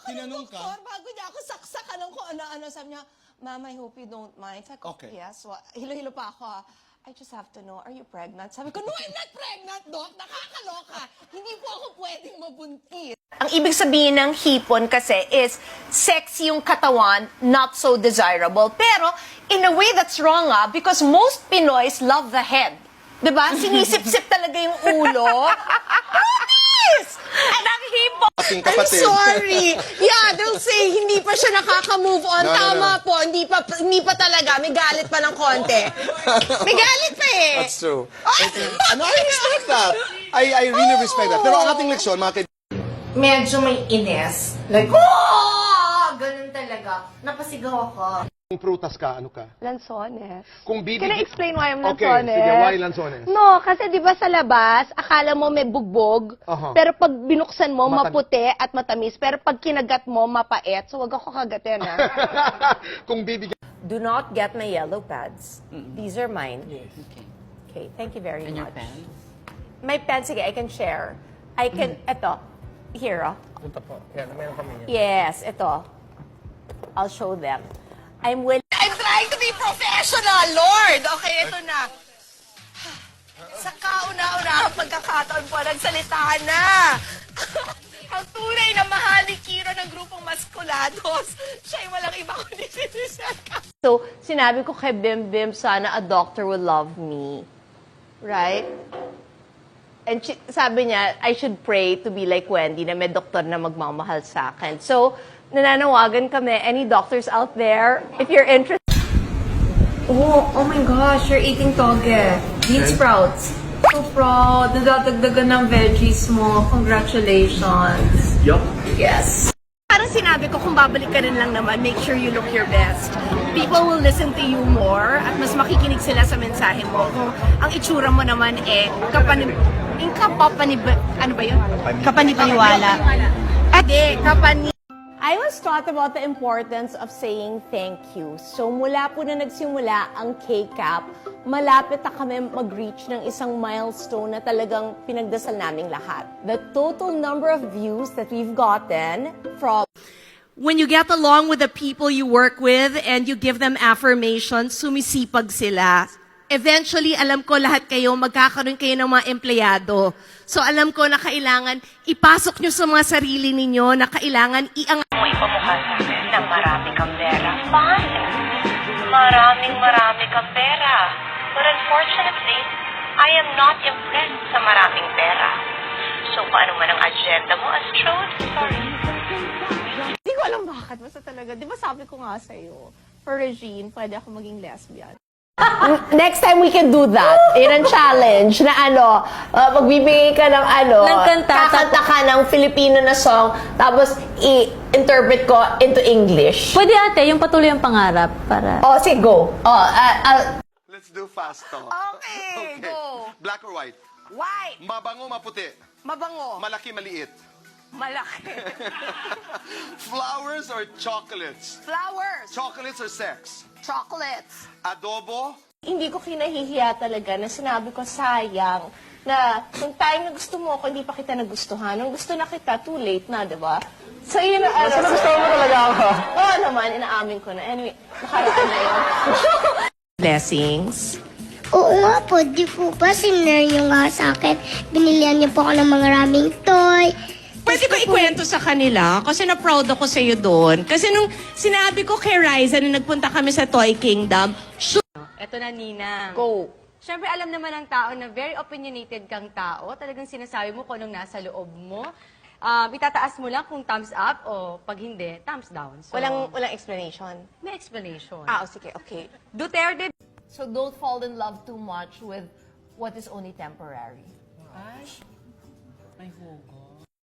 Tinanong ka? doktor, bago niya ako saksakan kung ano-ano. Sabi niya, Ma'am, I hope you don't mind. Sabi ko, Okay. yes. Hilo-hilo pa ako. I just have to know, are you pregnant? Sabi ko, no, I'm not pregnant, Doc. Nakakaloka. Hindi po ako pwedeng mabuntis. Ang ibig sabihin ng hipon kasi is sexy yung katawan, not so desirable. Pero in a way that's wrong because most Pinoys love the head. Diba? Sinisip-sip talaga yung ulo. Promise! Ng hipon. Ating I'm kapatid. sorry. Yeah, they'll say, hindi pa siya nakaka-move on. No, Tama no. po, hindi pa talaga. May galit pa ng konti. May galit pa eh. That's true. Ano, I respect that. I really respect that. Pero ang ating leksyon, mga kaibigan, Medyo may ines. Like, oh! Ganun talaga. Napasigaw ako. kung prutas ka, ano ka? Lanzones. Kung Can I explain why I'm Okay, lanzones? sige, why lanzones? No, kasi di ba sa labas, akala mo may bugbog, Aha. pero pag binuksan mo, Matan- maputi at matamis, pero pag kinagat mo, mapait. So wag ako kagatin, ha? Kung bibigyan Do not get my yellow pads. These are mine. Okay, thank you very And much. your pen? My pen, sige, I can share. I can, eto, here, Punta po. Yan, meron kami yan. Yes, ito. I'll show them. I'm trying to be professional, Lord! Okay, ito na. Sa kauna-una ang pagkakataon po, nagsalita na. Ang tunay na mahalikiro ng grupong Maskulados. Siya ay walang iba kundi si Rizal Castro. So, sinabi ko kay Bim Bim, sana a doctor will love me. Right? And sabi niya, I should pray to be like Wendy na may doktor na magmamahal sa akin. So, nananawagan kami, any doctors out there, if you're interested. Oh my gosh, you're eating toge. Bean sprouts. So proud. Nadadagdagan ng veggies mo. Congratulations. Yup. Yes. Parang sinabi ko, kung babalik ka rin lang naman, make sure you look your best. People will listen to you more at mas makikinig sila sa mensahe mo. Kung ang itsura mo naman ano ba yun? Kapanipaniwala. I was taught about the importance of saying thank you. So mula po na nagsimula ang K-Cap, malapit na kami mag-reach ng isang milestone na talagang pinagdasal naming lahat. The total number of views that we've gotten from when you get along with the people you work with and you give them affirmations, sumisipag sila. Eventually, alam ko lahat kayo, magkakaroon kayo ng mga empleyado. So alam ko na kailangan ipasok nyo sa mga sarili ninyo na kailangan iangat mo ipamukha na marami kang pera. Fine. Marami kang pera. But unfortunately, I am not impressed sa maraming pera. So kung ano man ang agenda mo, Astrode, sorry. Hindi ko alam bakit. Basta talaga, di ba sabi ko nga sa'yo, for Regine, pwede ako maging lesbian. Next time we can do that. Yun ang challenge na magbibigay ka ng Ng kanta. kakanta ka ng Filipino na song, tapos i-interpret ko into English. Pwede ate, yung patuloy ang pangarap para... Oh, sige, go. Let's do fast talk. Okay, go. Black or white? White. Mabango, maputi. Mabango. Malaki, maliit. Malaki. Flowers or chocolates? Flowers. Chocolates or sex? Chocolates. Adobo? Hindi ko kinahihiya talaga na sinabi ko sayang na yung time na gusto mo ako, hindi pa kita nagustuhan. Nung gusto na kita, too late na, di ba? So yun na, gusto mo talaga ako? Oo naman, inaamin ko na. Anyway, nakaraan na yun. Blessings. Oo nga po, di po ba sinare nyo nga sa akin? Binilihan niyo po ako ng mga maraming toy. Pwede ko ikwento sa kanila kasi na-proud ako sa iyo doon. Kasi nung sinabi ko kay Riza nung nagpunta kami sa Toy Kingdom, Eto na, Nina. Go. Siyempre, alam naman ng tao na very opinionated kang tao. Talagang sinasabi mo kung anong nasa loob mo. Itataas mo lang kung thumbs up o pag hindi, thumbs down. So, Walang explanation. may explanation. Sige, okay. Duterte. So don't fall in love too much with what is only temporary. Ay, may hugot.